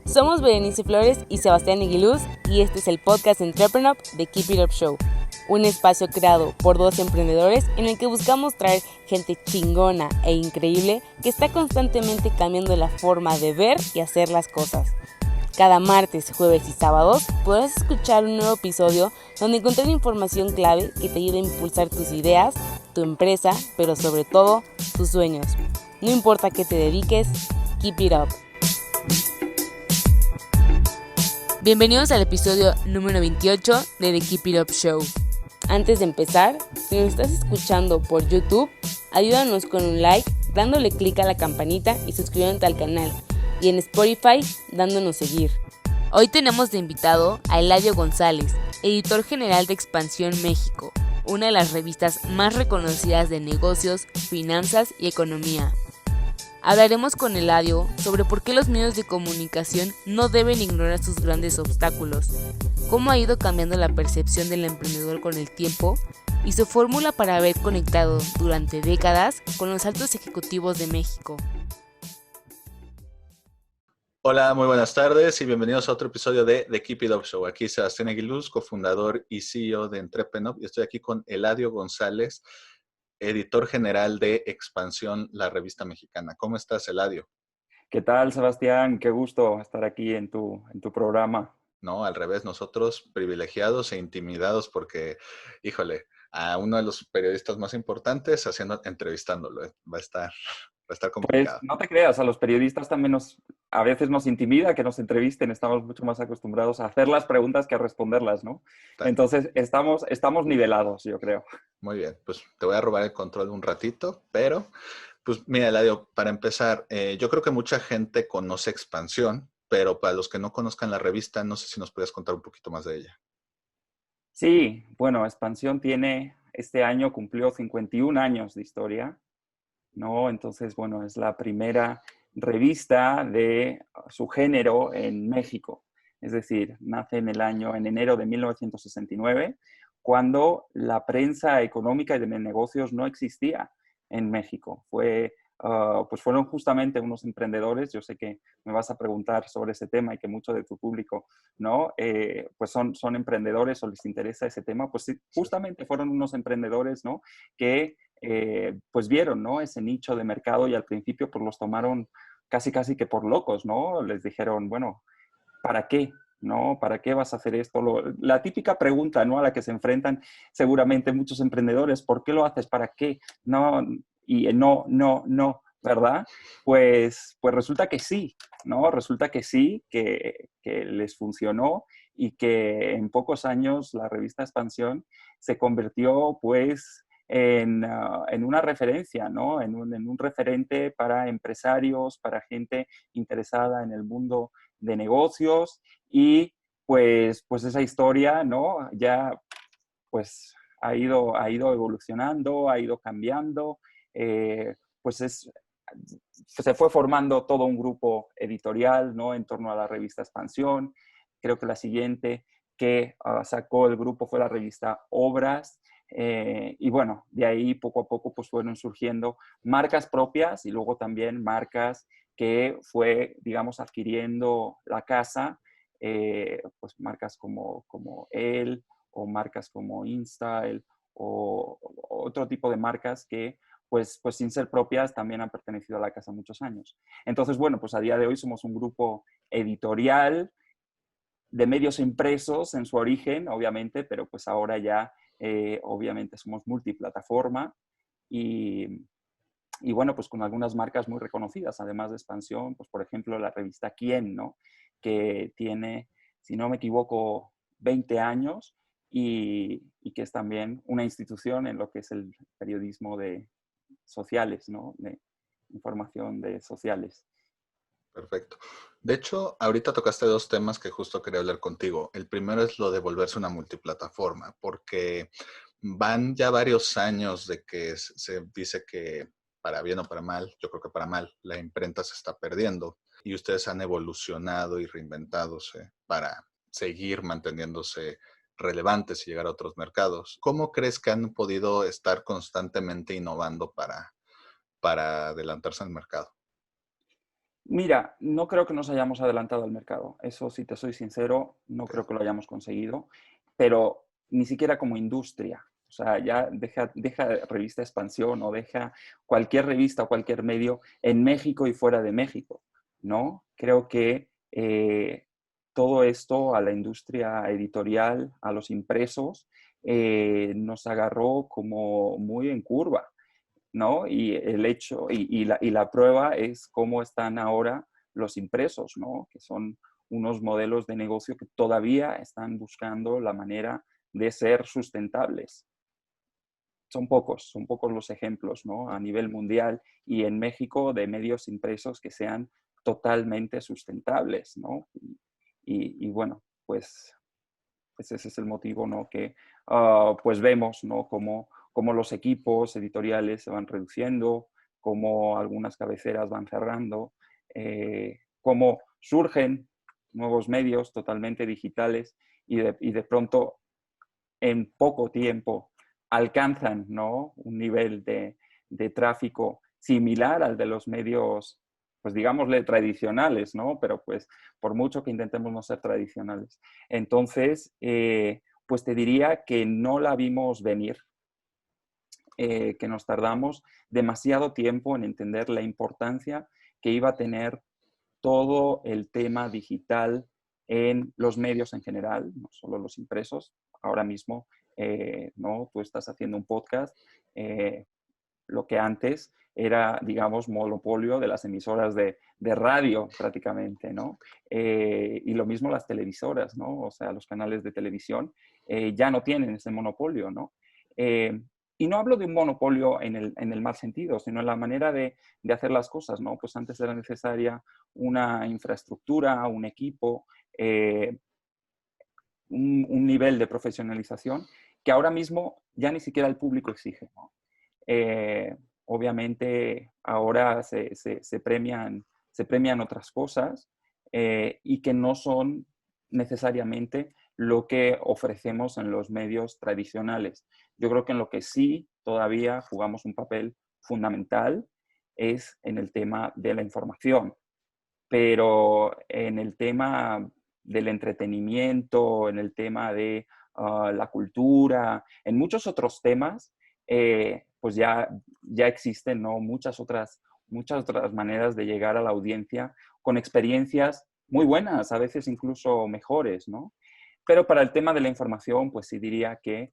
Somos Berenice Flores y Sebastián Iguiluz y este es el podcast Entrepreneur de Keep It Up Show, un espacio creado por dos emprendedores en el que buscamos traer gente chingona e increíble que está constantemente cambiando la forma de ver y hacer las cosas. Cada martes, jueves y sábados podrás escuchar un nuevo episodio donde encontrar información clave que te ayude a impulsar tus ideas, tu empresa, pero sobre todo, tus sueños. No importa qué te dediques, keep it up. Bienvenidos al episodio número 28 de The Keep It Up Show. Antes de empezar, si nos estás escuchando por YouTube, ayúdanos con un like, dándole clic a la campanita y suscribiéndote al canal. Y en Spotify, dándonos seguir. Hoy tenemos de invitado a Eladio González, editor general de Expansión México, una de las revistas más reconocidas de negocios, finanzas y economía. Hablaremos con Eladio sobre por qué los medios de comunicación no deben ignorar sus grandes obstáculos, cómo ha ido cambiando la percepción del emprendedor con el tiempo y su fórmula para haber conectado durante décadas con los altos ejecutivos de México. Hola, muy buenas tardes y bienvenidos a otro episodio de The Keep It Up Show. Aquí Sebastián Aguiluz, cofundador y CEO de Entrepreneur, y estoy aquí con Eladio González, editor general de Expansión, la revista mexicana. ¿Cómo estás, Eladio? ¿Qué tal, Sebastián? Qué gusto estar aquí en tu programa. No, al revés, nosotros privilegiados e intimidados porque, híjole, a uno de los periodistas más importantes entrevistándolo. Va a estar Pues complicado. no te creas, a los periodistas también a veces nos intimida que nos entrevisten, estamos mucho más acostumbrados a hacer las preguntas que a responderlas, ¿no? Entonces estamos nivelados, yo creo. Muy bien, pues te voy a robar el control un ratito, pero pues mira, Eladio, para empezar, yo creo que mucha gente conoce Expansión, pero para los que no conozcan la revista, no sé si nos puedes contar un poquito más de ella. Sí, bueno, Expansión este año cumplió 51 años de historia, ¿no? Entonces, bueno, es la primera revista de su género en México. Es decir, nace en enero de 1969, cuando la prensa económica y de negocios no existía en México. Pues fueron justamente unos emprendedores, yo sé que me vas a preguntar sobre ese tema y que mucho de tu público, ¿no? Pues son emprendedores o les interesa ese tema, pues sí, justamente fueron unos emprendedores, ¿no? Que pues vieron, ¿no? Ese nicho de mercado y al principio pues los tomaron casi que por locos, ¿no? Les dijeron, bueno, ¿para qué? ¿No? ¿Para qué vas a hacer esto? La típica pregunta, ¿no? A la que se enfrentan seguramente muchos emprendedores, ¿por qué lo haces? ¿Para qué? No, y no, ¿verdad? Pues resulta que sí, ¿no? Resulta que sí, que les funcionó y que en pocos años la revista Expansión se convirtió, pues, en una referencia, ¿no? En un referente para empresarios, para gente interesada en el mundo de negocios y pues esa historia, ¿no? Ya pues ha ido evolucionando, ha ido cambiando, pues se fue formando todo un grupo editorial, ¿no? En torno a la revista Expansión. Creo que la siguiente que sacó el grupo fue la revista Obras. Y bueno, de ahí poco a poco pues fueron surgiendo marcas propias y luego también marcas que fue, digamos, adquiriendo la casa, pues marcas como él o marcas como InStyle o otro tipo de marcas que pues sin ser propias también han pertenecido a la casa muchos años. Entonces, bueno, pues a día de hoy somos un grupo editorial de medios impresos en su origen, obviamente, pero pues ahora ya obviamente somos multiplataforma y bueno, pues con algunas marcas muy reconocidas, además de Expansión, pues por ejemplo la revista Quién, ¿no? Que tiene, si no me equivoco, 20 años y que es también una institución en lo que es el periodismo de sociales, ¿no? De información de sociales. Perfecto. De hecho, ahorita tocaste dos temas que justo quería hablar contigo. El primero es lo de volverse una multiplataforma, porque van ya varios años de que se dice que para bien o para mal, yo creo que para mal, la imprenta se está perdiendo y ustedes han evolucionado y reinventándose para seguir manteniéndose relevantes y llegar a otros mercados. ¿Cómo crees que han podido estar constantemente innovando para adelantarse al mercado? Mira, no creo que nos hayamos adelantado al mercado. Eso, si te soy sincero, no Ok. creo que lo hayamos conseguido, pero ni siquiera como industria. O sea, ya deja revista Expansión o deja cualquier revista o cualquier medio en México y fuera de México, ¿no? Creo que todo esto a la industria editorial, a los impresos, nos agarró como muy en curva. ¿No? Y el hecho, y la prueba es cómo están ahora los impresos, ¿no? Que son unos modelos de negocio que todavía están buscando la manera de ser sustentables. Son pocos los ejemplos, ¿no? A nivel mundial y en México de medios impresos que sean totalmente sustentables, ¿no? Y bueno, pues ese es el motivo, ¿no? Que pues vemos, ¿no? Cómo los equipos editoriales se van reduciendo, cómo algunas cabeceras van cerrando, cómo surgen nuevos medios totalmente digitales y de pronto en poco tiempo alcanzan, ¿no? Un nivel de tráfico similar al de los medios, pues digámosle, tradicionales, ¿no? Pero pues por mucho que intentemos no ser tradicionales. Entonces, pues te diría que no la vimos venir, que nos tardamos demasiado tiempo en entender la importancia que iba a tener todo el tema digital en los medios en general, no solo los impresos. Ahora mismo, ¿no? Tú estás haciendo un podcast, lo que antes era, digamos, monopolio de las emisoras de radio prácticamente, ¿no? Y lo mismo las televisoras, ¿no? O sea, los canales de televisión ya no tienen ese monopolio, ¿no? Eh, y no hablo de un monopolio en el mal sentido, sino en la manera de hacer las cosas, ¿no? Pues antes era necesaria una infraestructura, un equipo, un nivel de profesionalización que ahora mismo ya ni siquiera el público exige, ¿no? Obviamente ahora se premian otras cosas y que no son necesariamente lo que ofrecemos en los medios tradicionales. Yo creo que en lo que sí todavía jugamos un papel fundamental es en el tema de la información, pero en el tema del entretenimiento, en el tema de la cultura, en muchos otros temas, pues ya existen, ¿no? Muchas otras maneras de llegar a la audiencia con experiencias muy buenas, a veces incluso mejores, ¿no? Pero para el tema de la información, pues sí diría que,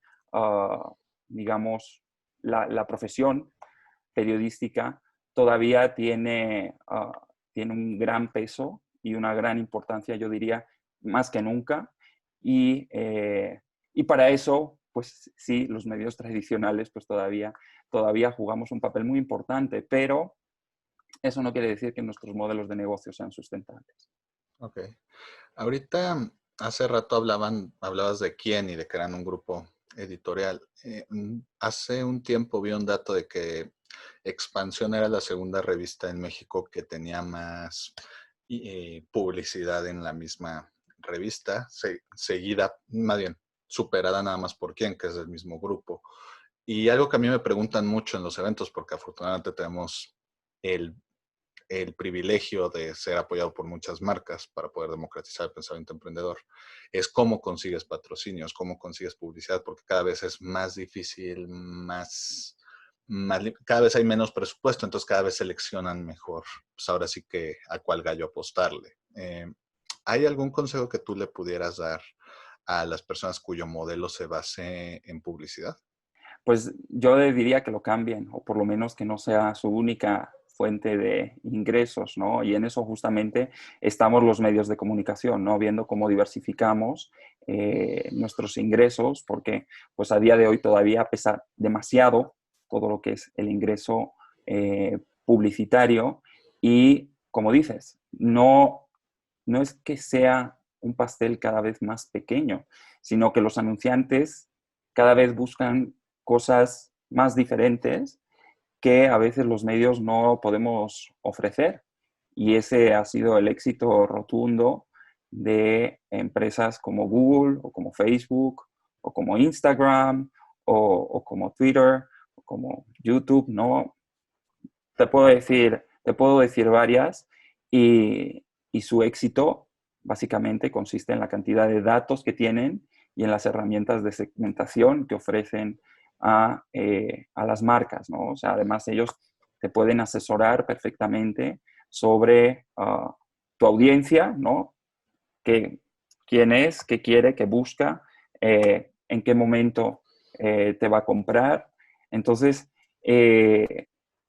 digamos, la profesión periodística todavía tiene un gran peso y una gran importancia, yo diría, más que nunca. Y para eso, pues sí, los medios tradicionales, pues todavía jugamos un papel muy importante, pero eso no quiere decir que nuestros modelos de negocio sean sustentables. Ok. Ahorita, hace rato hablabas de quién y de que eran un grupo editorial. Hace un tiempo vi un dato de que Expansión era la segunda revista en México que tenía más publicidad en la misma revista, seguida, más bien, superada nada más por quién, que es del mismo grupo. Y algo que a mí me preguntan mucho en los eventos, porque afortunadamente tenemos el el privilegio de ser apoyado por muchas marcas para poder democratizar el pensamiento emprendedor, es cómo consigues patrocinios, cómo consigues publicidad, porque cada vez es más difícil, cada vez hay menos presupuesto, entonces cada vez seleccionan mejor, pues ahora sí que a cuál gallo apostarle. ¿Hay algún consejo que tú le pudieras dar a las personas cuyo modelo se base en publicidad? Pues yo le diría que lo cambien, o por lo menos que no sea su única fuente de ingresos, ¿no? Y en eso justamente estamos los medios de comunicación, ¿no? Viendo cómo diversificamos nuestros ingresos, porque pues a día de hoy todavía pesa demasiado todo lo que es el ingreso publicitario y, como dices, no es que sea un pastel cada vez más pequeño, sino que los anunciantes cada vez buscan cosas más diferentes que a veces los medios no podemos ofrecer. Y ese ha sido el éxito rotundo de empresas como Google o como Facebook o como Instagram o como Twitter o como YouTube, ¿no? Te puedo decir varias y su éxito básicamente consiste en la cantidad de datos que tienen y en las herramientas de segmentación que ofrecen a las marcas, ¿no? O sea, además ellos te pueden asesorar perfectamente sobre tu audiencia, ¿no? Quién es, qué quiere, qué busca, en qué momento te va a comprar. Entonces,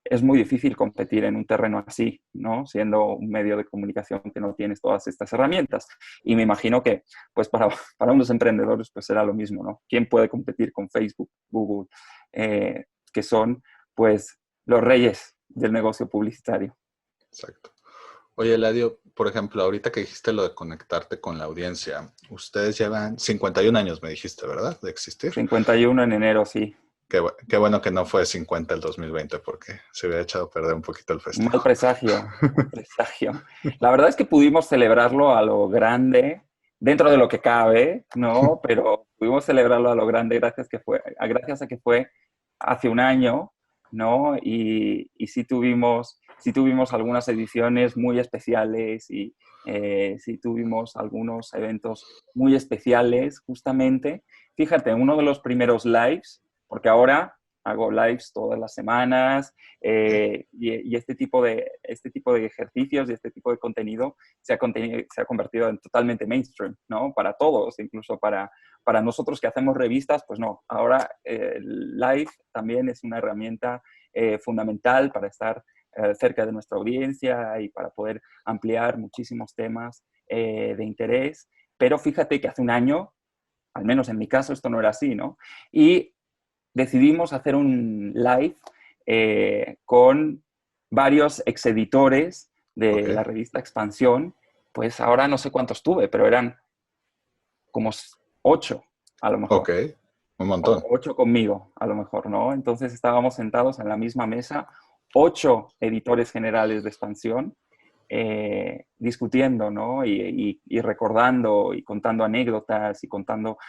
es muy difícil competir en un terreno así, ¿no? Siendo un medio de comunicación que no tienes todas estas herramientas. Y me imagino que, pues, para unos emprendedores, pues, será lo mismo, ¿no? ¿Quién puede competir con Facebook, Google, que son, pues, los reyes del negocio publicitario? Exacto. Oye, Eladio, por ejemplo, ahorita que dijiste lo de conectarte con la audiencia, ustedes llevan 51 años, me dijiste, ¿verdad? De existir. 51 en enero, sí. Qué bueno que no fue 50 el 2020 porque se hubiera echado a perder un poquito el Mal festejo. presagio, mal presagio. La verdad es que pudimos celebrarlo a lo grande, dentro de lo que cabe, ¿no? Pero pudimos celebrarlo a lo grande gracias a que fue hace un año, ¿no? Y sí tuvimos algunas ediciones muy especiales y sí tuvimos algunos eventos muy especiales, justamente. Fíjate, uno de los primeros lives, porque ahora hago lives todas las semanas, y este tipo de ejercicios y este tipo de contenido se ha convertido en totalmente mainstream, ¿no? Para todos, incluso para nosotros que hacemos revistas, pues no. Ahora el live también es una herramienta fundamental para estar cerca de nuestra audiencia y para poder ampliar muchísimos temas de interés. Pero fíjate que hace un año, al menos en mi caso, esto no era así, ¿no? Y decidimos hacer un live con varios exeditores de Ok, la revista Expansión. Pues ahora no sé cuántos tuve, pero eran como 8 a lo ok, mejor, un o montón. 8 conmigo a lo mejor, ¿no? Entonces estábamos sentados en la misma mesa, 8 editores generales de Expansión, discutiendo, ¿no? Y recordando y contando anécdotas y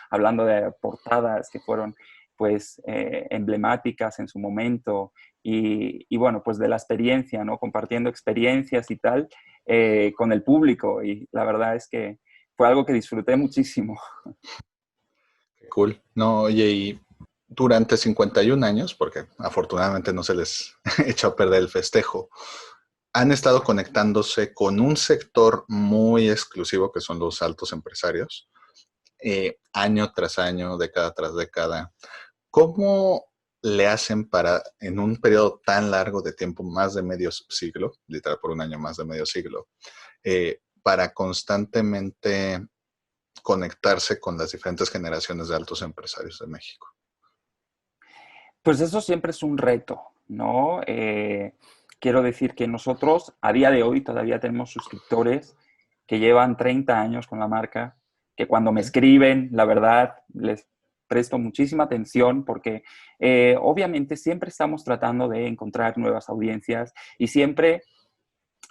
hablando de portadas que fueron, pues, emblemáticas en su momento y, bueno, pues de la experiencia, ¿no? Compartiendo experiencias y tal con el público y la verdad es que fue algo que disfruté muchísimo. Qué cool. No, oye, y durante 51 años, porque afortunadamente no se les echó a perder el festejo, han estado conectándose con un sector muy exclusivo que son los altos empresarios, año tras año, década tras década. ¿Cómo le hacen para, en un periodo tan largo de tiempo, más de medio siglo, literal por un año más de medio siglo, para constantemente conectarse con las diferentes generaciones de altos empresarios de México? Pues eso siempre es un reto, ¿no? Quiero decir que nosotros a día de hoy todavía tenemos suscriptores que llevan 30 años con la marca, que cuando me ¿Eh? escriben, la verdad, les presto muchísima atención porque obviamente siempre estamos tratando de encontrar nuevas audiencias y siempre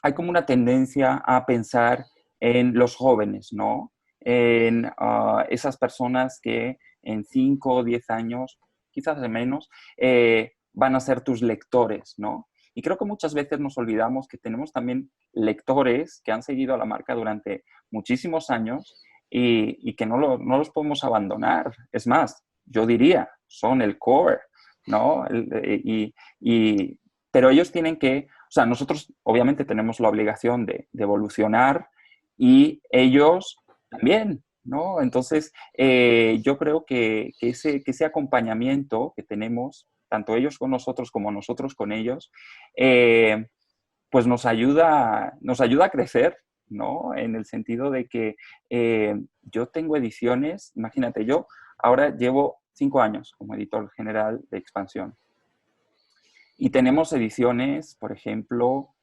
hay como una tendencia a pensar en los jóvenes, ¿no? En esas personas que en 5 o 10 años, quizás de menos, van a ser tus lectores, ¿no? Y creo que muchas veces nos olvidamos que tenemos también lectores que han seguido a la marca durante muchísimos años y que no los podemos abandonar. Es más, yo diría, son el core, ¿no? Pero ellos tienen que, o sea, nosotros obviamente tenemos la obligación de evolucionar y ellos también, ¿no? Entonces, yo creo que ese acompañamiento que tenemos, tanto ellos con nosotros como nosotros con ellos, pues nos ayuda a crecer, ¿no? En el sentido de que yo tengo ediciones, imagínate, yo ahora llevo 5 años como editor general de Expansión. Y tenemos ediciones, por ejemplo,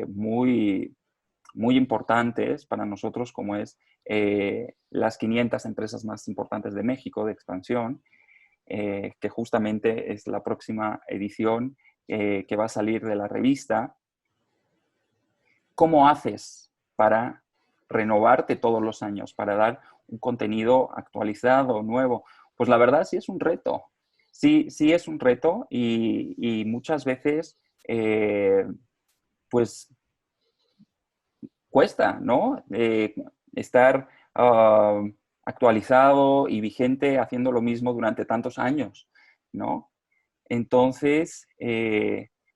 muy, muy importantes para nosotros, como es las 500 empresas más importantes de México de expansión, que justamente es la próxima edición que va a salir de la revista. ¿Cómo haces para renovarte todos los años, para dar un contenido actualizado, nuevo? Pues la verdad sí es un reto. Sí es un reto y muchas veces, pues cuesta, ¿no? Estar actualizado y vigente haciendo lo mismo durante tantos años, ¿no? Entonces,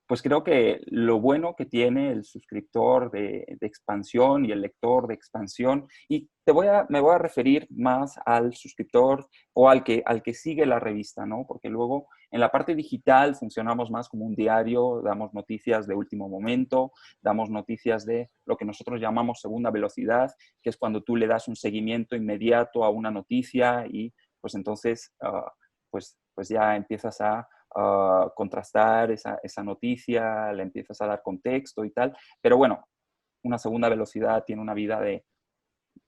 pues creo que lo bueno que tiene el suscriptor de expansión y el lector de expansión, y me voy a referir más al suscriptor o al que sigue la revista, ¿no? Porque luego en la parte digital funcionamos más como un diario, damos noticias de último momento, damos noticias de lo que nosotros llamamos segunda velocidad, que es cuando tú le das un seguimiento inmediato a una noticia y pues entonces pues ya empiezas a contrastar esa noticia, le empiezas a dar contexto y tal. Pero bueno, una segunda velocidad tiene una vida de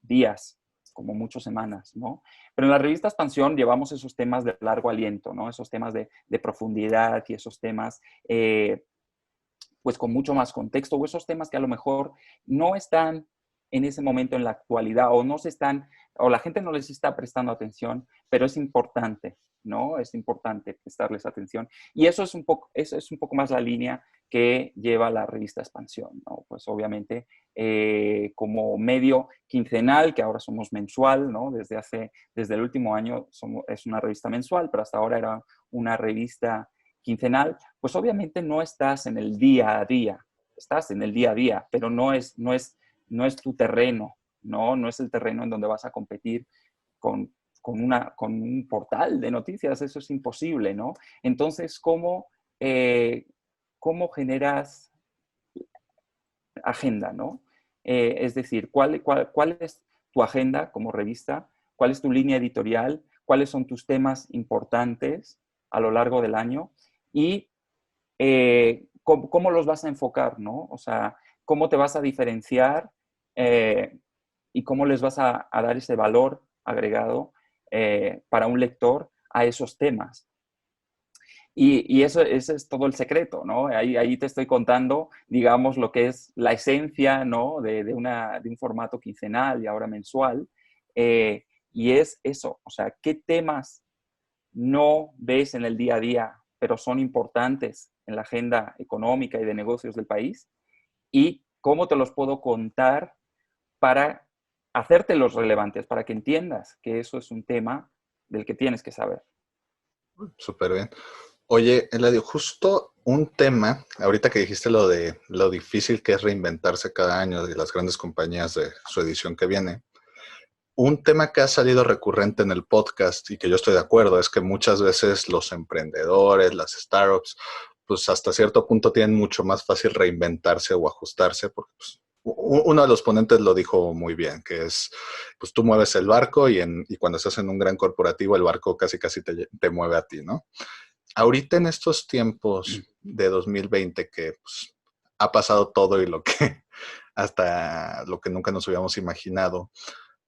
días, como muchas semanas, ¿no? Pero en la revista Expansión llevamos esos temas de largo aliento, ¿no? Esos temas de profundidad y esos temas, pues con mucho más contexto, o esos temas que a lo mejor no están en ese momento en la actualidad o no se están, o la gente no les está prestando atención, pero es importante, ¿no? Es importante prestarles atención. Y eso es un poco más la línea que lleva la revista Expansión, ¿no? Pues obviamente como medio quincenal, que ahora somos mensual, ¿no? Desde el último año es una revista mensual, pero hasta ahora era una revista quincenal, pues obviamente no estás en el día a día, estás en el día a día, pero no es tu terreno, ¿no? No es el terreno en donde vas a competir con, con un portal de noticias, eso es imposible, ¿no? Entonces, cómo generas agenda, ¿no? Es decir, ¿cuál es tu agenda como revista? ¿Cuál es tu línea editorial? ¿Cuáles son tus temas importantes a lo largo del año? Y ¿cómo los vas a enfocar, ¿no? O sea, ¿cómo te vas a diferenciar y cómo les vas a dar ese valor agregado para un lector a esos temas? Y eso, ese es todo el secreto, ¿no? Ahí te estoy contando, digamos, lo que es la esencia, ¿no? De un formato quincenal y ahora mensual. Y es eso, o sea, ¿qué temas no ves en el día a día, pero son importantes en la agenda económica y de negocios del país? ¿Y cómo te los puedo contar para hacértelos relevantes, para que entiendas que eso es un tema del que tienes que saber? Súper bien. Oye, Eladio, justo un tema, ahorita que dijiste lo de lo difícil que es reinventarse cada año de las grandes compañías de su edición que viene, un tema que ha salido recurrente en el podcast y que yo estoy de acuerdo es que muchas veces los emprendedores, las startups, pues hasta cierto punto tienen mucho más fácil reinventarse o ajustarse, porque pues, uno de los ponentes lo dijo muy bien, que es, pues tú mueves el barco y cuando estás en un gran corporativo el barco casi te mueve a ti, ¿no? Ahorita en estos tiempos de 2020 que pues, ha pasado todo y lo que hasta lo que nunca nos hubiéramos imaginado,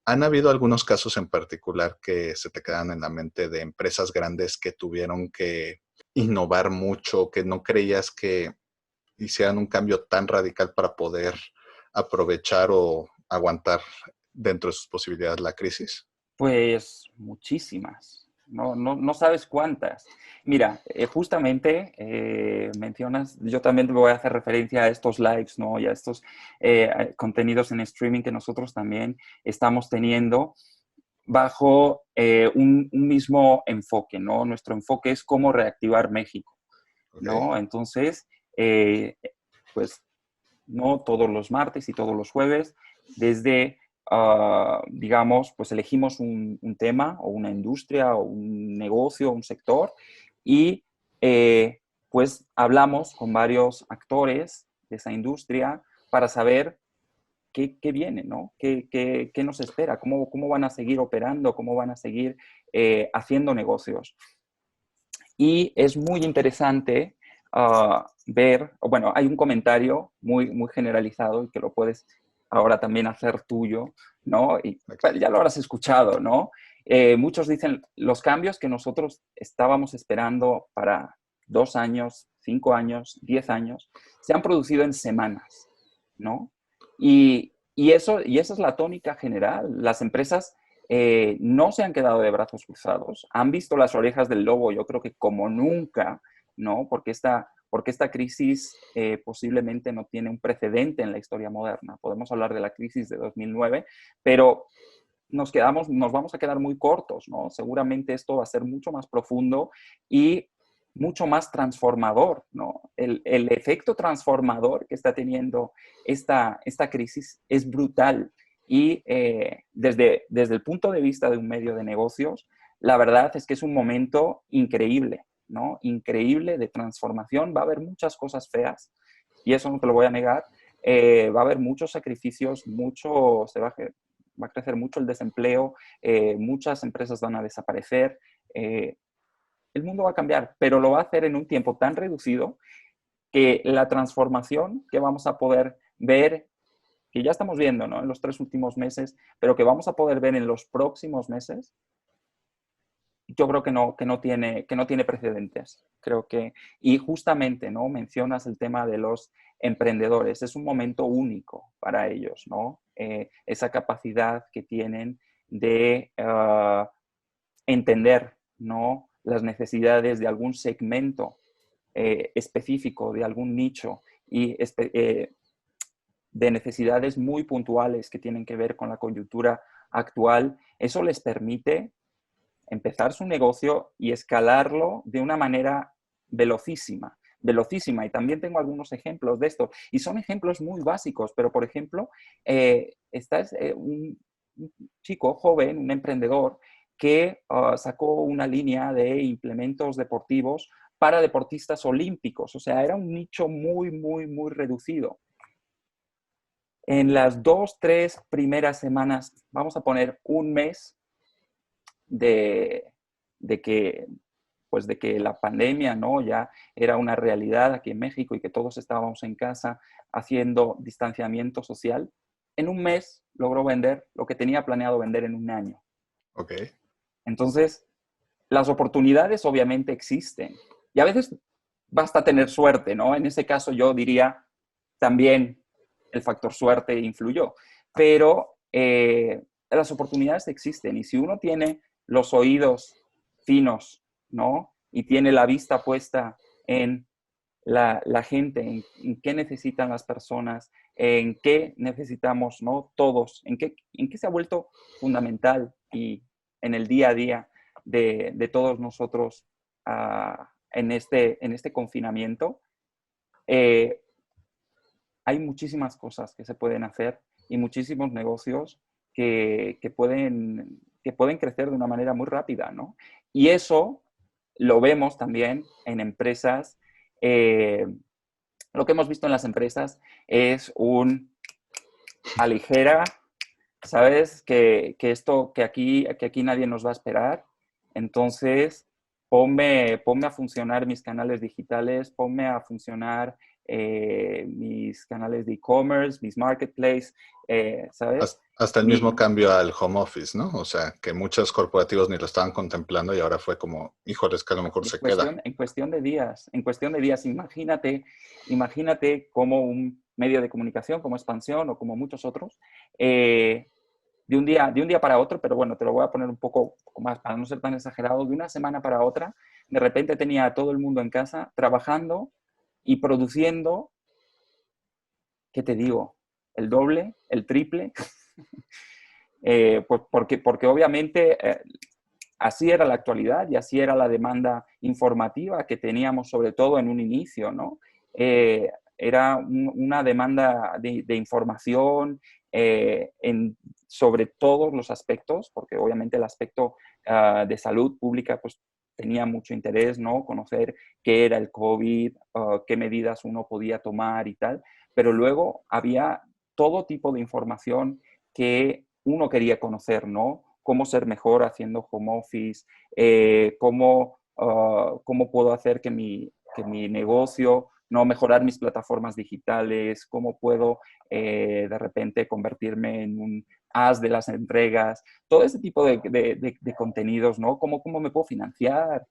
¿han habido algunos casos en particular que se te quedan en la mente de empresas grandes que tuvieron que innovar mucho, que no creías que hicieran un cambio tan radical para poder aprovechar o aguantar dentro de sus posibilidades la crisis? Pues muchísimas, no sabes cuántas. Mira, justamente mencionas, yo también voy a hacer referencia a estos lives, ¿no? Y a estos contenidos en streaming que nosotros también estamos teniendo bajo un mismo enfoque, ¿no? Nuestro enfoque es cómo reactivar México, ¿no? Okay. Entonces, pues, no todos los martes y todos los jueves, desde digamos, pues elegimos un tema o una industria o un negocio, un sector y pues hablamos con varios actores de esa industria para saber qué viene, ¿no? ¿Qué nos espera? ¿Cómo van a seguir operando? ¿Cómo van a seguir haciendo negocios? Y es muy interesante ver, bueno, hay un comentario muy generalizado y que lo puedes ahora también hacer tuyo, ¿no? Y bueno, ya lo habrás escuchado, ¿no? Muchos dicen, los cambios que nosotros estábamos esperando para 2 años, 5 años, 10 años, se han producido en semanas, ¿no? Y esa es la tónica general. Las empresas no se han quedado de brazos cruzados, han visto las orejas del lobo, yo creo que como nunca, ¿no? Porque esta porque esta crisis posiblemente no tiene un precedente en la historia moderna. Podemos hablar de la crisis de 2009, pero nos vamos a quedar muy cortos, ¿no? Seguramente esto va a ser mucho más profundo y mucho más transformador, ¿no? El efecto transformador que está teniendo esta crisis es brutal y desde el punto de vista de un medio de negocios, la verdad es que es un momento increíble, ¿no? Increíble de transformación. Va a haber muchas cosas feas y eso no te lo voy a negar. Va a haber muchos sacrificios, va a crecer mucho el desempleo, muchas empresas van a desaparecer. El mundo va a cambiar, pero lo va a hacer en un tiempo tan reducido que la transformación que vamos a poder ver, que ya estamos viendo, ¿no? En los 3 últimos meses, pero que vamos a poder ver en los próximos meses, yo creo que no tiene precedentes. Creo que, y justamente, ¿no? Mencionas el tema de los emprendedores. Es un momento único para ellos, ¿no? Esa capacidad que tienen de entender, ¿no? Las necesidades de algún segmento específico, de algún nicho y de necesidades muy puntuales que tienen que ver con la coyuntura actual. Eso les permite empezar su negocio y escalarlo de una manera velocísima. Y también tengo algunos ejemplos de esto. Y son ejemplos muy básicos, pero por ejemplo, un chico joven, un emprendedor, que sacó una línea de implementos deportivos para deportistas olímpicos. O sea, era un nicho muy, muy, muy reducido. En las 2, 3 primeras semanas, vamos a poner un mes de que la pandemia, ¿no? Ya era una realidad aquí en México y que todos estábamos en casa haciendo distanciamiento social, en un mes logró vender lo que tenía planeado vender en un año. Ok. Entonces, las oportunidades obviamente existen y a veces basta tener suerte, ¿no? En ese caso yo diría también el factor suerte influyó, pero las oportunidades existen y si uno tiene los oídos finos, ¿no? Y tiene la vista puesta en la gente, en qué necesitan las personas, en qué necesitamos, ¿no? Todos, en qué se ha vuelto fundamental y en el día a día de todos nosotros en este confinamiento. Hay muchísimas cosas que se pueden hacer y muchísimos negocios que pueden crecer de una manera muy rápida, ¿no? Y eso lo vemos también en empresas. Lo que hemos visto en las empresas es aligera, ¿sabes? Que aquí nadie nos va a esperar. Entonces, ponme a funcionar mis canales digitales, ponme a funcionar mis canales de e-commerce, mis marketplaces, ¿sabes? Hasta el mismo cambio al home office, ¿no? O sea, que muchos corporativos ni lo estaban contemplando y ahora fue como, híjoles, que a lo mejor se queda. En cuestión de días, imagínate cómo un medio de comunicación como Expansión o como muchos otros, de un día para otro, pero bueno, te lo voy a poner un poco más para no ser tan exagerado, de una semana para otra, de repente tenía a todo el mundo en casa trabajando y produciendo, ¿qué te digo? El doble, el triple, pues porque obviamente así era la actualidad y así era la demanda informativa que teníamos, sobre todo en un inicio, ¿no? Era una demanda de información sobre todos los aspectos, porque obviamente el aspecto de salud pública pues tenía mucho interés, ¿no? Conocer qué era el COVID, qué medidas uno podía tomar y tal, pero luego había todo tipo de información que uno quería conocer, ¿no? Cómo ser mejor haciendo home office, cómo puedo hacer que mi negocio, no mejorar mis plataformas digitales, cómo puedo de repente convertirme en un as de las entregas, todo ese tipo de contenidos, ¿no? ¿Cómo me puedo financiar?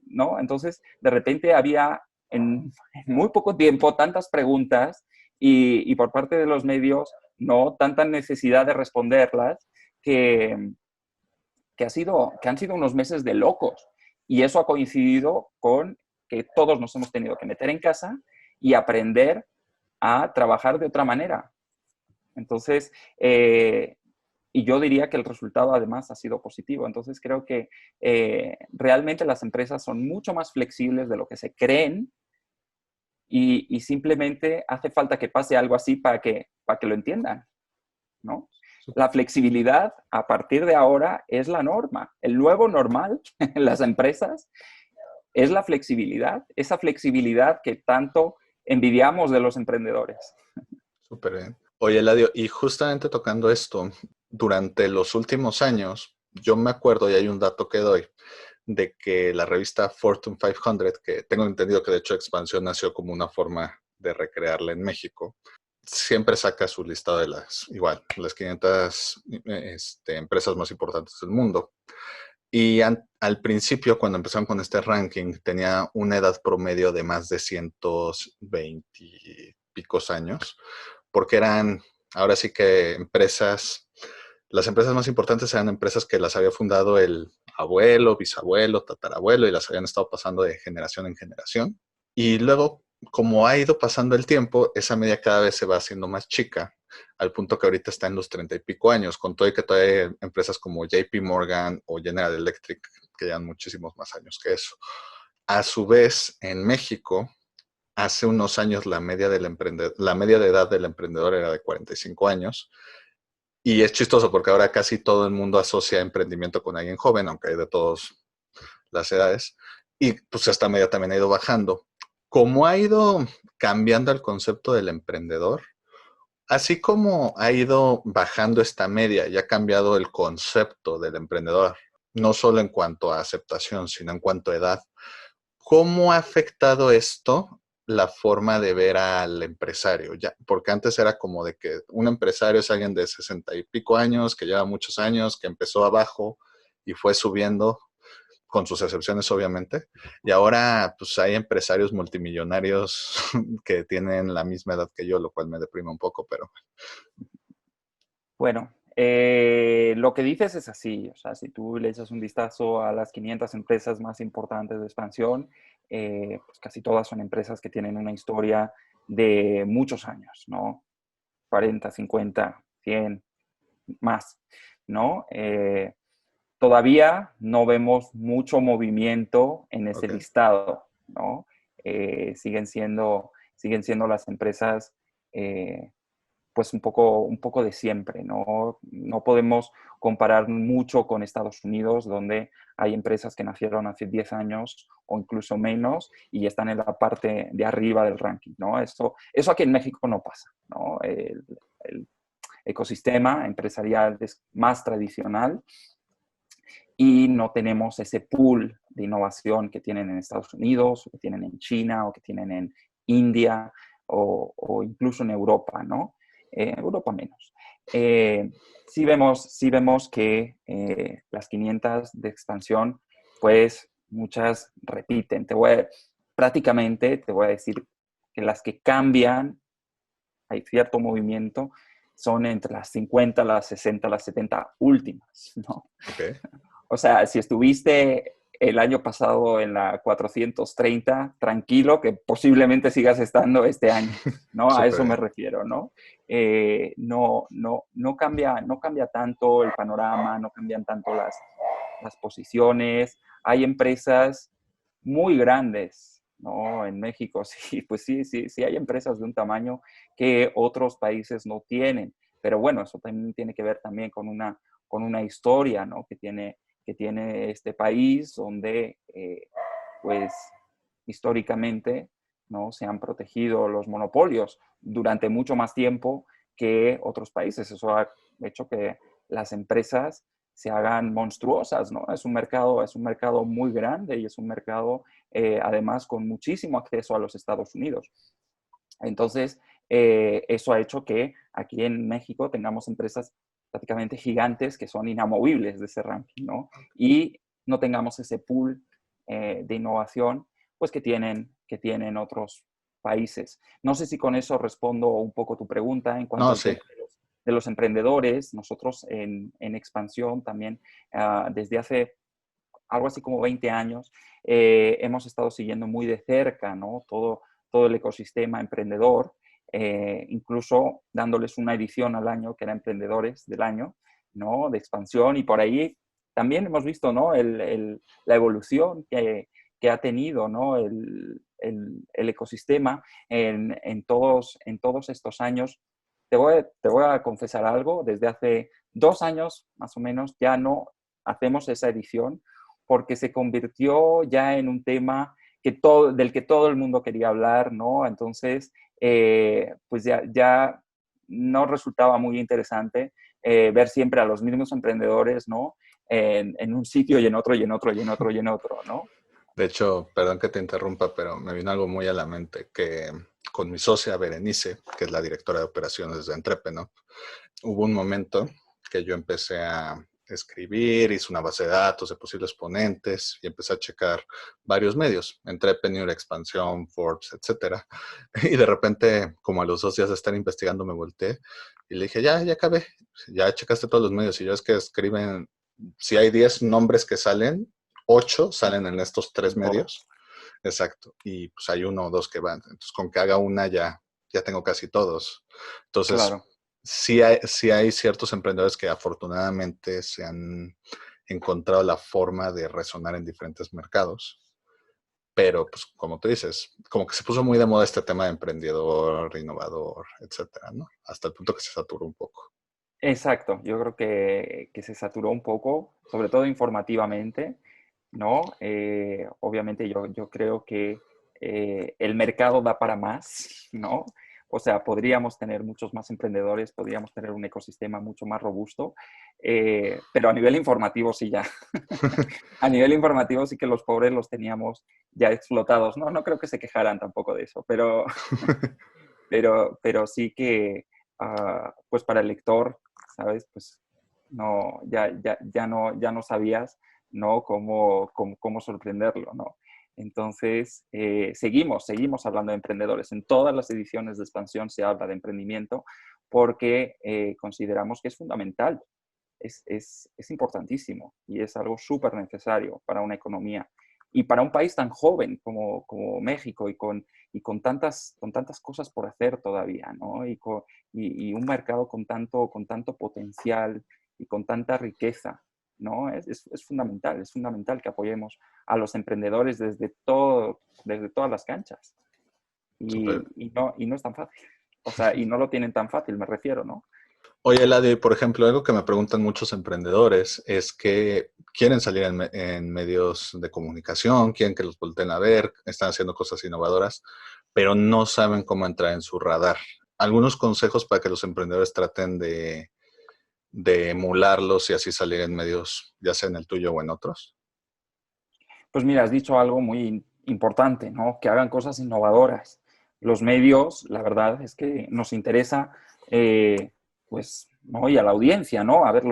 ¿No? Entonces, de repente había en muy poco tiempo tantas preguntas y por parte de los medios, ¿no? Tanta necesidad de responderlas que han sido unos meses de locos. Y eso ha coincidido con que todos nos hemos tenido que meter en casa y aprender a trabajar de otra manera. Entonces, y yo diría que el resultado además ha sido positivo. Entonces, creo que realmente las empresas son mucho más flexibles de lo que se creen y simplemente hace falta que pase algo así para que lo entiendan, ¿no? La flexibilidad a partir de ahora es la norma. El nuevo normal en las empresas es la flexibilidad, esa flexibilidad que tanto envidiamos de los emprendedores. Súper bien. Oye, Eladio, y justamente tocando esto, durante los últimos años, yo me acuerdo, y hay un dato que doy, de que la revista Fortune 500, que tengo entendido que de hecho Expansión nació como una forma de recrearla en México, siempre saca su listado de las 500 empresas más importantes del mundo. Y al principio, cuando empezaron con este ranking, tenía una edad promedio de más de 120 y picos años, porque eran, ahora sí que las empresas más importantes eran empresas que las había fundado el abuelo, bisabuelo, tatarabuelo, y las habían estado pasando de generación en generación. Y luego, como ha ido pasando el tiempo, esa media cada vez se va haciendo más chica, al punto que ahorita está en los 30 y pico años, con todo y que todavía hay empresas como JP Morgan o General Electric que llevan muchísimos más años que eso. A su vez, en México, hace unos años la media de edad del emprendedor era de 45 años. Y es chistoso porque ahora casi todo el mundo asocia emprendimiento con alguien joven, aunque hay de todas las edades. Y pues esta media también ha ido bajando. Como ha ido cambiando el concepto del emprendedor, así como ha ido bajando esta media y ha cambiado el concepto del emprendedor, no solo en cuanto a aceptación, sino en cuanto a edad, ¿cómo ha afectado esto la forma de ver al empresario? Ya, porque antes era como de que un empresario es alguien de 60 y pico años, que lleva muchos años, que empezó abajo y fue subiendo, con sus excepciones obviamente, y ahora pues hay empresarios multimillonarios que tienen la misma edad que yo, lo cual me deprime un poco, pero... Bueno, lo que dices es así. O sea, si tú le echas un vistazo a las 500 empresas más importantes de expansión, pues casi todas son empresas que tienen una historia de muchos años, ¿no? 40, 50, 100, más, ¿no? Todavía no vemos mucho movimiento en ese Okay. listado, ¿no? Siguen siendo las empresas pues un poco de siempre, ¿no? No podemos comparar mucho con Estados Unidos, donde hay empresas que nacieron hace 10 años o incluso menos y están en la parte de arriba del ranking, ¿no? Eso aquí en México no pasa, ¿no? El ecosistema empresarial es más tradicional y no tenemos ese pool de innovación que tienen en Estados Unidos, o que tienen en China, o que tienen en India, o incluso en Europa, ¿no? Europa menos. Sí vemos que las 500 de expansión, pues muchas repiten. Prácticamente te voy a decir que las que cambian, hay cierto movimiento, son entre las 50, las 60, las 70 últimas, ¿no? Okay. O sea, si estuviste el año pasado en la 430, tranquilo, que posiblemente sigas estando este año, ¿no? A Súper eso me bien. refiero, ¿no? No cambia tanto el panorama, no cambian tanto las posiciones. Hay empresas muy grandes, ¿no? En México, sí, pues sí hay empresas de un tamaño que otros países no tienen. Pero bueno, eso también tiene que ver también con una historia, ¿no? Que tiene este país, donde, pues, históricamente, ¿no? Se han protegido los monopolios durante mucho más tiempo que otros países. Eso ha hecho que las empresas se hagan monstruosas, ¿no? Es un mercado muy grande y es un mercado, además, con muchísimo acceso a los Estados Unidos. Entonces, eso ha hecho que aquí en México tengamos empresas prácticamente gigantes que son inamovibles de ese ranking, ¿no? Y no tengamos ese pool de innovación, pues que tienen otros países. No sé si con eso respondo un poco tu pregunta en cuanto No, al sí. tema de los emprendedores. Nosotros en Expansión también, desde hace algo así como 20 años, hemos estado siguiendo muy de cerca, ¿no? Todo el ecosistema emprendedor, incluso dándoles una edición al año que era Emprendedores del Año, ¿no? De expansión, y por ahí también hemos visto, ¿no? La evolución que ha tenido, ¿no? El ecosistema en todos estos años. Te voy a confesar algo, desde hace 2 años más o menos ya no hacemos esa edición porque se convirtió ya en un tema del que todo el mundo quería hablar, ¿no? Entonces, pues ya no resultaba muy interesante ver siempre a los mismos emprendedores, ¿no? En un sitio y en otro y en otro y en otro y en otro, ¿no? De hecho, perdón que te interrumpa, pero me vino algo muy a la mente que con mi socia Berenice, que es la directora de operaciones de Entrepreneur, hubo un momento que yo empecé a escribir, hice una base de datos de posibles ponentes y empecé a checar varios medios, Entrepreneur, Expansión, Forbes, etcétera. Y de repente, como a los 2 días de estar investigando, me volteé y le dije, ya acabé, ya checaste todos los medios. Y yo es que escriben, si hay 10 nombres que salen, 8 salen en estos 3 En medios. todos. Exacto. Y pues hay 1 o 2 que van. Entonces, con que haga una ya tengo casi todos. Entonces, Claro. sí hay ciertos emprendedores que afortunadamente se han encontrado la forma de resonar en diferentes mercados. Pero, pues, como tú dices, como que se puso muy de moda este tema de emprendedor, innovador, etcétera, ¿no? Hasta el punto que se saturó un poco. Exacto, yo creo que se saturó un poco, sobre todo informativamente, ¿no? Obviamente yo creo que el mercado da para más, ¿no? O sea, podríamos tener muchos más emprendedores, podríamos tener un ecosistema mucho más robusto, pero a nivel informativo sí ya. A nivel informativo sí que los pobres los teníamos ya explotados. No creo que se quejaran tampoco de eso, pero sí que, pues para el lector, ¿sabes? Pues no, ya no sabías, ¿no? Cómo sorprenderlo, ¿no? Entonces, seguimos hablando de emprendedores. En todas las ediciones de expansión se habla de emprendimiento porque consideramos que es fundamental, es importantísimo y es algo súper necesario para una economía y para un país tan joven como México y con tantas cosas por hacer todavía, ¿no? Y un mercado con tanto potencial y con tanta riqueza, ¿no? Es fundamental que apoyemos a los emprendedores desde todas las canchas. Súper. Y no es tan fácil. O sea, y no lo tienen tan fácil, me refiero, ¿no? Oye, Eladio, por ejemplo, algo que me preguntan muchos emprendedores es que quieren salir en medios de comunicación, quieren que los volteen a ver, están haciendo cosas innovadoras, pero no saben cómo entrar en su radar. ¿Algunos consejos para que los emprendedores traten de emularlos y así salir en medios, ya sea en el tuyo o en otros? Pues mira, has dicho algo muy importante, ¿no? Que hagan cosas innovadoras. Los medios, la verdad es que nos interesa, pues, ¿no? Y a la audiencia, ¿no? A ver,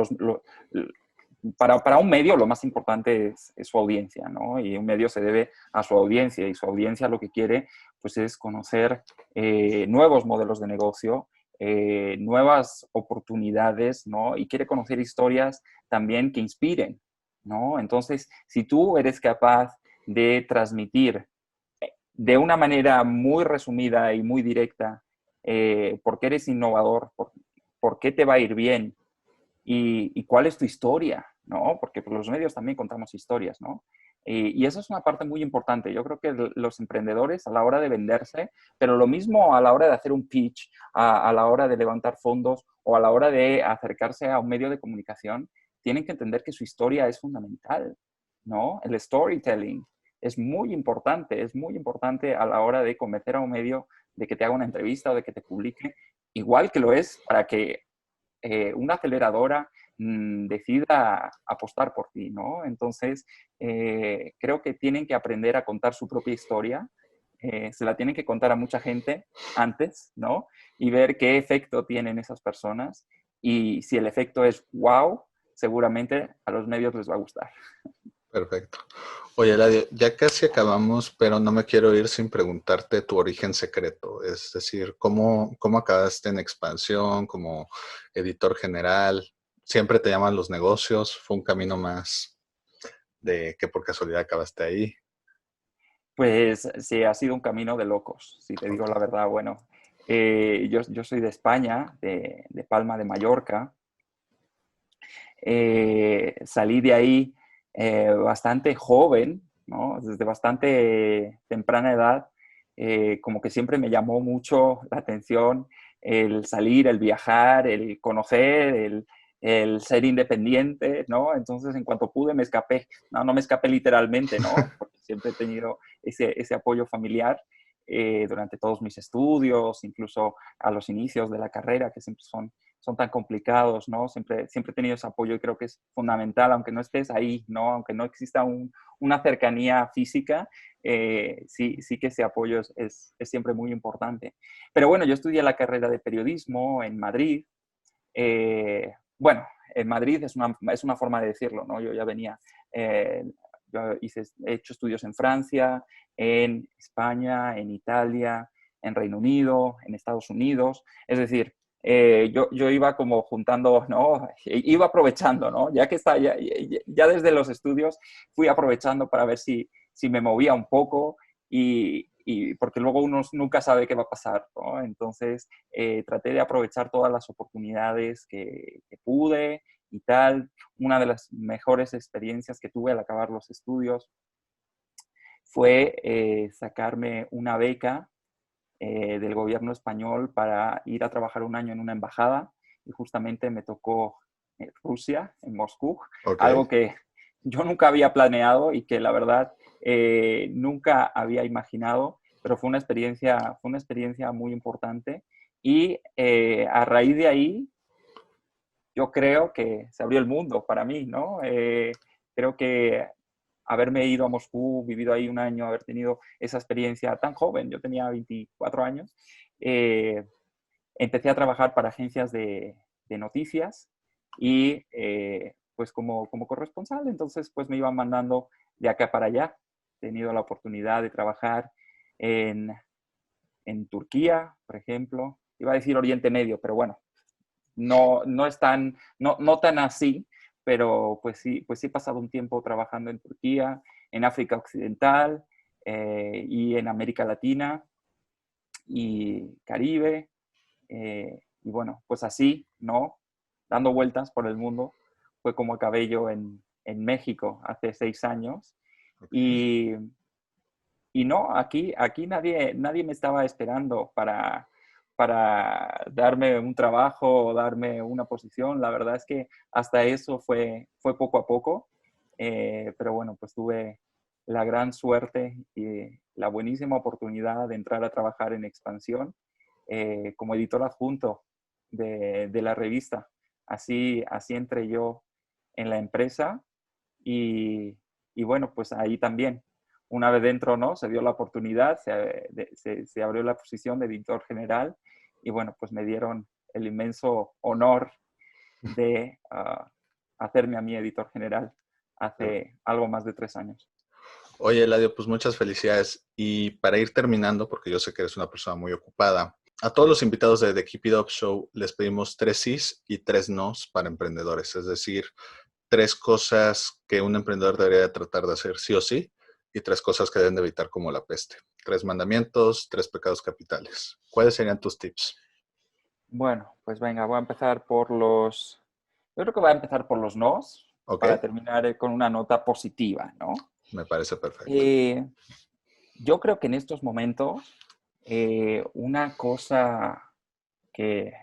para un medio lo más importante es su audiencia, ¿no? Y un medio se debe a su audiencia y su audiencia lo que quiere, pues, es conocer nuevos modelos de negocio, nuevas oportunidades, ¿no? Y quiere conocer historias también que inspiren, ¿no? Entonces, si tú eres capaz de transmitir de una manera muy resumida y muy directa por qué eres innovador, por qué te va a ir bien y cuál es tu historia, ¿no? Porque por los medios también contamos historias, ¿no? Y eso es una parte muy importante. Yo creo que los emprendedores a la hora de venderse, pero lo mismo a la hora de hacer un pitch, a la hora de levantar fondos o a la hora de acercarse a un medio de comunicación, tienen que entender que su historia es fundamental, ¿no? El storytelling es muy importante a la hora de convencer a un medio de que te haga una entrevista o de que te publique, igual que lo es para que una aceleradora decida apostar por ti, ¿no? Entonces, creo que tienen que aprender a contar su propia historia, se la tienen que contar a mucha gente antes, ¿no? Y ver qué efecto tienen esas personas. Y si el efecto es wow, seguramente a los medios les va a gustar. Perfecto. Oye, Eladio, ya casi acabamos, pero no me quiero ir sin preguntarte tu origen secreto. Es decir, ¿cómo acabaste en expansión como editor general? ¿Siempre te llaman los negocios? ¿Fue un camino de que por casualidad acabaste ahí. Pues sí, ha sido un camino de locos, si te digo la verdad. Bueno, yo soy de España, de Palma de Mallorca. Salí de ahí bastante joven, ¿no? Desde bastante temprana edad, como que siempre me llamó mucho la atención el salir, el viajar, el conocer, el ser independiente, ¿no? Entonces, en cuanto pude, me escapé. No, no me escapé literalmente, ¿no? Porque siempre he tenido ese apoyo familiar durante todos mis estudios, incluso a los inicios de la carrera, que siempre son tan complicados, ¿no? Siempre he tenido ese apoyo y creo que es fundamental, aunque no estés ahí, ¿no? Aunque no exista una cercanía física, sí que ese apoyo es siempre muy importante. Pero bueno, yo estudié la carrera de periodismo en Madrid. Bueno, en Madrid es una forma de decirlo, ¿no? Yo ya venía, yo he hecho estudios en Francia, en España, en Italia, en Reino Unido, en Estados Unidos. Es decir, yo iba como juntando, ¿no? Iba aprovechando, ¿no? Ya que ya desde los estudios fui aprovechando para ver si me movía un poco y porque luego uno nunca sabe qué va a pasar, ¿no? Entonces, traté de aprovechar todas las oportunidades que pude y tal. Una de las mejores experiencias que tuve al acabar los estudios fue sacarme una beca del gobierno español para ir a trabajar un año en una embajada y justamente me tocó Rusia, en Moscú, Ok. algo que yo nunca había planeado y que la verdad nunca había imaginado, pero fue una experiencia muy importante y a raíz de ahí yo creo que se abrió el mundo para mí, ¿no? Creo que haberme ido a Moscú, vivido ahí un año, haber tenido esa experiencia tan joven, yo tenía 24 años, eh, empecé a trabajar para agencias de noticias y pues como corresponsal, entonces pues me iban mandando de acá para allá. He tenido la oportunidad de trabajar en, en Turquía, por ejemplo, iba a decir Oriente Medio, pero bueno, no es tan, no tan así, pero pues sí he pasado un tiempo trabajando en Turquía, en África Occidental y en América Latina y Caribe. Y bueno, pues así, ¿no? Dando vueltas por el mundo, fue como acabé yo en México hace 6 años. Ok. Y, y no, aquí nadie me estaba esperando para darme un trabajo o darme una posición. La verdad es que hasta eso fue poco a poco. Pero bueno, pues tuve la gran suerte y la buenísima oportunidad de entrar a trabajar en Expansión como editor adjunto de la revista. Así entré yo en la empresa y bueno, pues ahí también una vez dentro, ¿no? Se dio la oportunidad, se abrió la posición de editor general y bueno, pues me dieron el inmenso honor de hacerme a mí editor general hace algo más de 3 años. Oye, Eladio, pues muchas felicidades. Y para ir terminando, porque yo sé que eres una persona muy ocupada, a todos los invitados de The Keep It Up Show les pedimos 3 sís y 3 nos para emprendedores. Es decir, 3 cosas que un emprendedor debería tratar de hacer sí o sí y 3 cosas que deben de evitar como la peste. 3 mandamientos, 3 pecados capitales. ¿Cuáles serían tus tips? Bueno, pues venga, voy a empezar por yo creo que voy a empezar por los nos ¿Ok? para terminar con una nota positiva, ¿no? Me parece perfecto. Eh, yo creo que en estos momentos una cosa que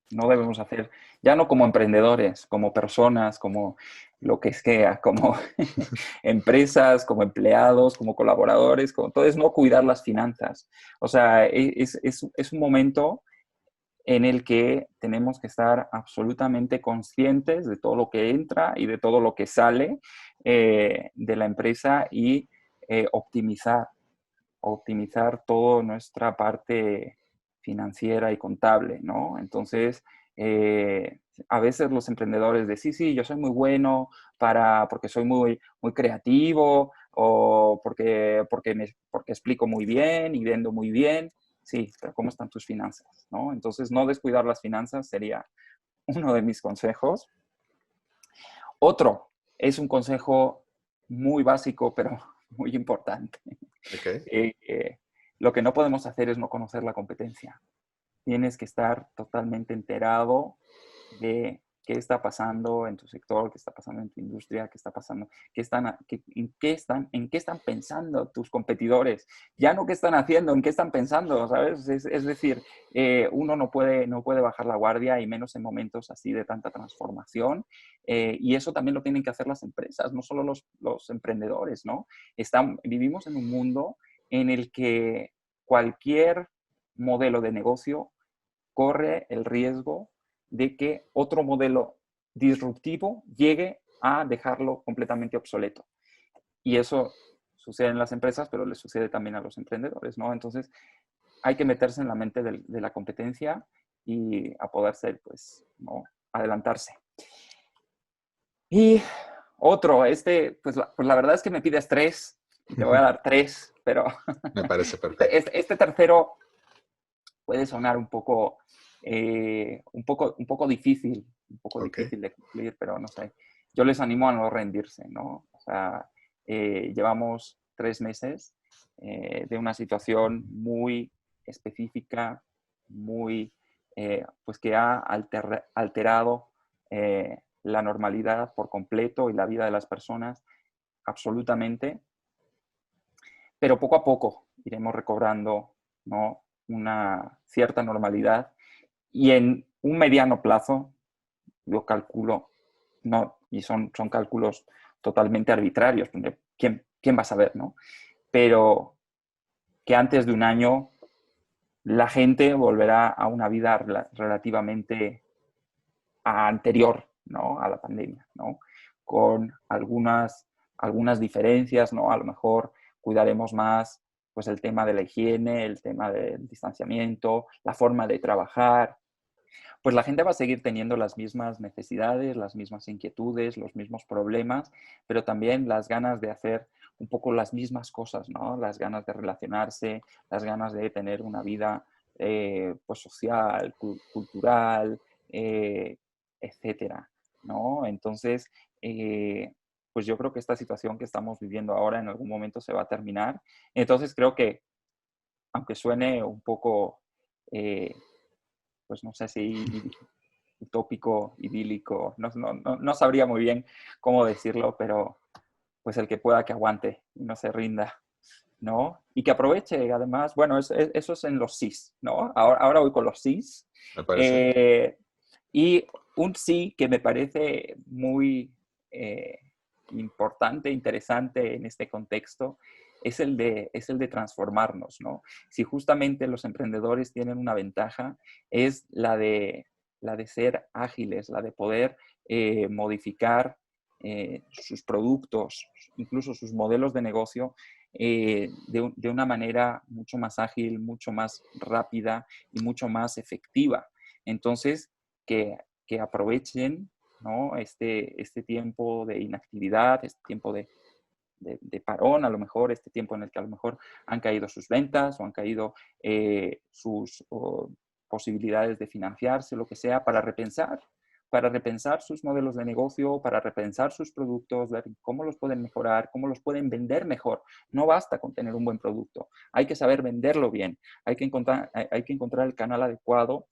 no debemos hacer, ya no como emprendedores, como personas, como lo que sea, como empresas, como empleados, como colaboradores, como todo es no cuidar las finanzas. O sea, es un momento en el que tenemos que estar absolutamente conscientes de todo lo que entra y de todo lo que sale de la empresa y optimizar toda nuestra parte financiera y contable, ¿no? Entonces, a veces los emprendedores de sí, yo soy muy bueno porque soy muy creativo o porque explico muy bien y vendo muy bien. Sí, pero ¿cómo están tus finanzas? ¿No? Entonces, no descuidar las finanzas sería uno de mis consejos. Otro es un consejo muy básico, pero muy importante. Ok. Lo que no podemos hacer es no conocer la competencia. Tienes que estar totalmente enterado de qué está pasando en tu sector, qué está pasando en tu industria, qué está pasando, en qué están pensando tus competidores. Ya no qué están haciendo, en qué están pensando, ¿sabes? Es decir, uno no puede bajar la guardia y menos en momentos así de tanta transformación. Y eso también lo tienen que hacer las empresas, no solo los emprendedores, ¿no? Vivimos en un mundo en el que cualquier modelo de negocio corre el riesgo de que otro modelo disruptivo llegue a dejarlo completamente obsoleto. Y eso sucede en las empresas, pero le sucede también a los emprendedores, ¿no? Entonces, hay que meterse en la mente de la competencia y a poder ser, pues, ¿no? Adelantarse. Y otro, pues la verdad es que me pides tres, y te voy a dar tres, pero Me parece perfecto. este tercero puede sonar un poco difícil, Ok. de cumplir, pero no sé. Yo les animo a no rendirse, ¿no? O sea, llevamos 3 meses de una situación muy específica, muy, pues que ha alterado la normalidad por completo y la vida de las personas absolutamente, pero poco a poco iremos recobrando, ¿no? Una cierta normalidad y en un mediano plazo, yo calculo, no, y son cálculos totalmente arbitrarios, ¿quién va a saber, no? Pero que antes de un año la gente volverá a una vida relativamente anterior, ¿no? A la pandemia, ¿no? Con algunas diferencias, ¿no? A lo mejor cuidaremos más pues el tema de la higiene, el tema del distanciamiento, la forma de trabajar. Pues la gente va a seguir teniendo las mismas necesidades, las mismas inquietudes, los mismos problemas, pero también las ganas de hacer un poco las mismas cosas, ¿no? Las ganas de relacionarse, las ganas de tener una vida pues social, cultural, eh, etcétera, ¿no? Entonces, pues yo creo que esta situación que estamos viviendo ahora en algún momento se va a terminar. Entonces creo que, aunque suene un poco, pues no sé si utópico, idílico, no sabría muy bien cómo decirlo, pero pues el que pueda que aguante y no se rinda, ¿no? Y que aproveche, además, bueno, eso es en los sís, ¿no? Ahora voy con los sís. Me parece. Eh, y un sí que me parece muy importante, interesante en este contexto, es el de transformarnos, ¿no? Si justamente los emprendedores tienen una ventaja, es la de ser ágiles, la de poder modificar sus productos, incluso sus modelos de negocio, de una manera mucho más ágil, mucho más rápida y mucho más efectiva. Entonces, que aprovechen, ¿no? este tiempo de inactividad, este tiempo de parón, a lo mejor este tiempo en el que a lo mejor han caído sus ventas o han caído sus posibilidades de financiarse, lo que sea, para repensar sus modelos de negocio, para repensar sus productos, ver cómo los pueden mejorar, cómo los pueden vender mejor. No basta con tener un buen producto, hay que saber venderlo bien, hay que encontrar el canal adecuado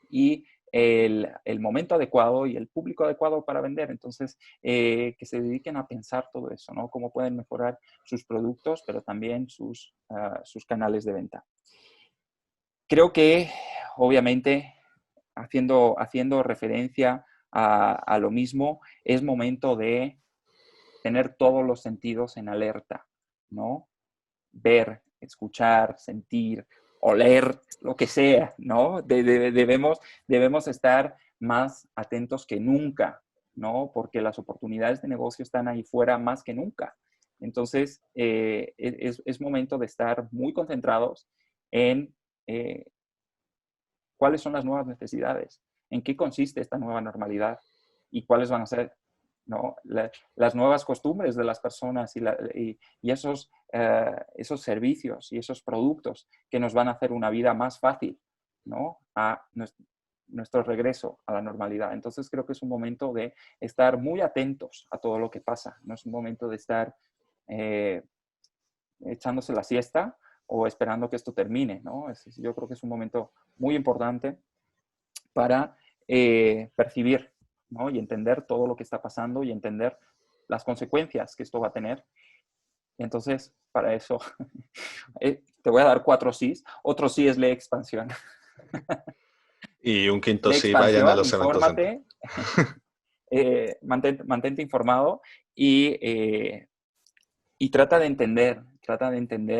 y el momento adecuado y el público adecuado para vender. Entonces, que se dediquen a pensar todo eso, ¿no? Cómo pueden mejorar sus productos, pero también sus canales de venta. Creo que, obviamente, haciendo referencia a lo mismo, es momento de tener todos los sentidos en alerta, ¿no? Ver, escuchar, sentir, oler, lo que sea, ¿no? Debemos estar más atentos que nunca, ¿no? Porque las oportunidades de negocio están ahí fuera más que nunca. Entonces, es momento de estar muy concentrados en eh, cuáles son las nuevas necesidades, en qué consiste esta nueva normalidad y cuáles van a ser, ¿no? Las nuevas costumbres de las personas y esos servicios y esos productos que nos van a hacer una vida más fácil, ¿no? nuestro regreso a la normalidad. Entonces creo que es un momento de estar muy atentos a todo lo que pasa. No es un momento de estar echándose la siesta o esperando que esto termine, ¿no? Yo creo que es un momento muy importante para percibir, ¿no? Y entender todo lo que está pasando y entender las consecuencias que esto va a tener. Y entonces, para eso, te voy a dar 4 sís. Otro sí es lee expansión. Y un quinto Lee sí, vayan a expansión, los eventos. infórmate, mantente informado y trata de entender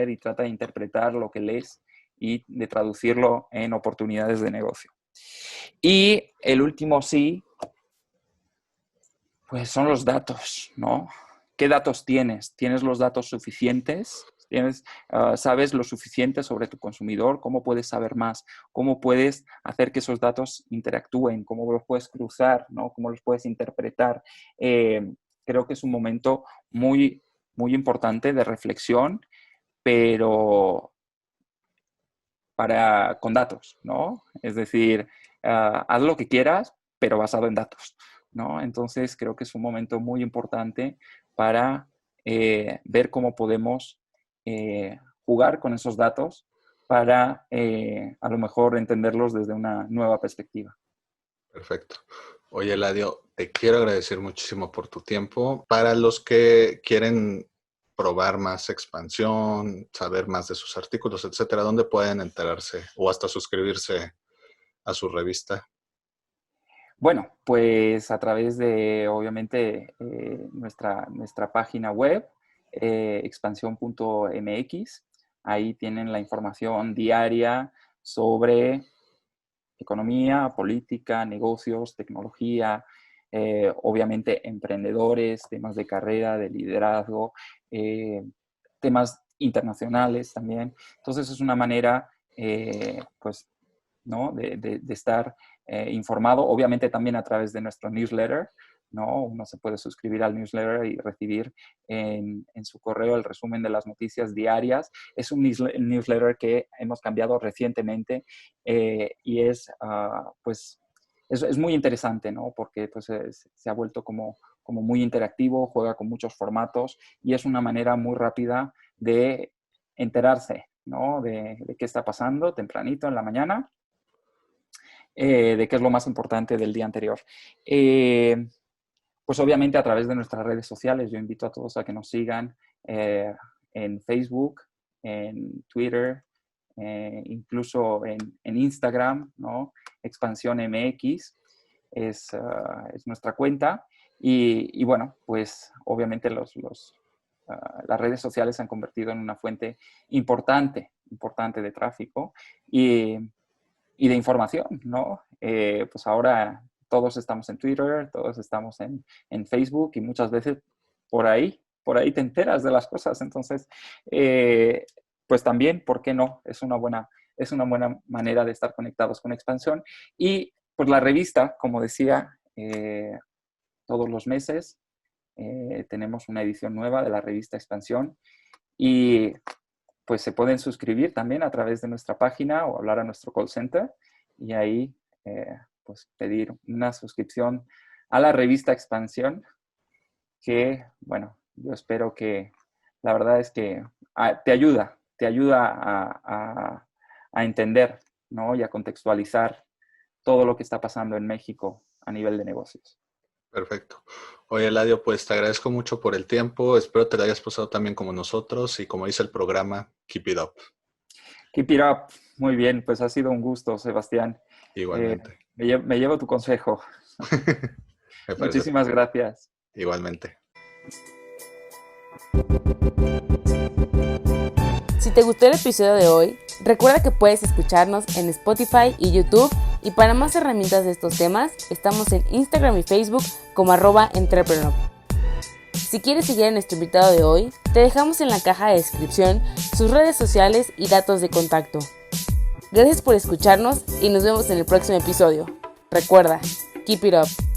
y trata de interpretar lo que lees y de traducirlo en oportunidades de negocio. Y el último sí, pues son los datos, ¿no? ¿Qué datos tienes? ¿Tienes los datos suficientes? ¿Sabes lo suficiente sobre tu consumidor? ¿Cómo puedes saber más? ¿Cómo puedes hacer que esos datos interactúen? ¿Cómo los puedes cruzar? ¿No? ¿Cómo los puedes interpretar? Creo que es un momento muy, muy importante de reflexión, pero con datos, ¿no? Es decir, haz lo que quieras, pero basado en datos, ¿no? Entonces, creo que es un momento muy importante para ver cómo podemos jugar con esos datos para a lo mejor entenderlos desde una nueva perspectiva. Perfecto. Oye, Eladio, te quiero agradecer muchísimo por tu tiempo. Para los que quieren probar más expansión, saber más de sus artículos, etcétera, ¿dónde pueden enterarse o hasta suscribirse a su revista? Bueno, pues a través de, obviamente, nuestra página web, expansión.mx. Ahí tienen la información diaria sobre economía, política, negocios, tecnología, obviamente emprendedores, temas de carrera, de liderazgo, temas internacionales también. Entonces es una manera, pues, ¿no? de estar informado, obviamente también a través de nuestro newsletter, ¿no? Uno se puede suscribir al newsletter y recibir en su correo el resumen de las noticias diarias. Es un newsletter que hemos cambiado recientemente y pues, es muy interesante, ¿no? Porque pues, se ha vuelto como muy interactivo, juega con muchos formatos y es una manera muy rápida de enterarse, ¿no? De qué está pasando tempranito en la mañana. De qué es lo más importante del día anterior. Pues obviamente a través de nuestras redes sociales, yo invito a todos a que nos sigan en Facebook, en Twitter, incluso en Instagram, ¿no? Expansión MX es nuestra cuenta. Y bueno, pues obviamente las redes sociales se han convertido en una fuente importante de tráfico y de información, ¿no? Pues ahora todos estamos en Twitter, todos estamos en Facebook y muchas veces por ahí te enteras de las cosas. Entonces, pues también, ¿por qué no? Es una buena manera de estar conectados con Expansión. Y pues la revista, como decía, todos los meses tenemos una edición nueva de la revista Expansión y pues se pueden suscribir también a través de nuestra página o hablar a nuestro call center y ahí pues pedir una suscripción a la revista Expansión que, bueno, yo espero que la verdad es que te ayuda a entender, ¿no? Y a contextualizar todo lo que está pasando en México a nivel de negocios. Perfecto. Oye, Eladio, pues te agradezco mucho por el tiempo. Espero te lo hayas pasado también como nosotros y como dice el programa, keep it up. Keep it up. Muy bien, pues ha sido un gusto, Sebastián. Igualmente. Me llevo tu consejo. Muchísimas gracias. Igualmente. Si te gustó el episodio de hoy, recuerda que puedes escucharnos en Spotify y YouTube, y para más herramientas de estos temas, estamos en Instagram y Facebook como @entrepreneur. Si quieres seguir a nuestro invitado de hoy, te dejamos en la caja de descripción sus redes sociales y datos de contacto. Gracias por escucharnos y nos vemos en el próximo episodio. Recuerda, keep it up.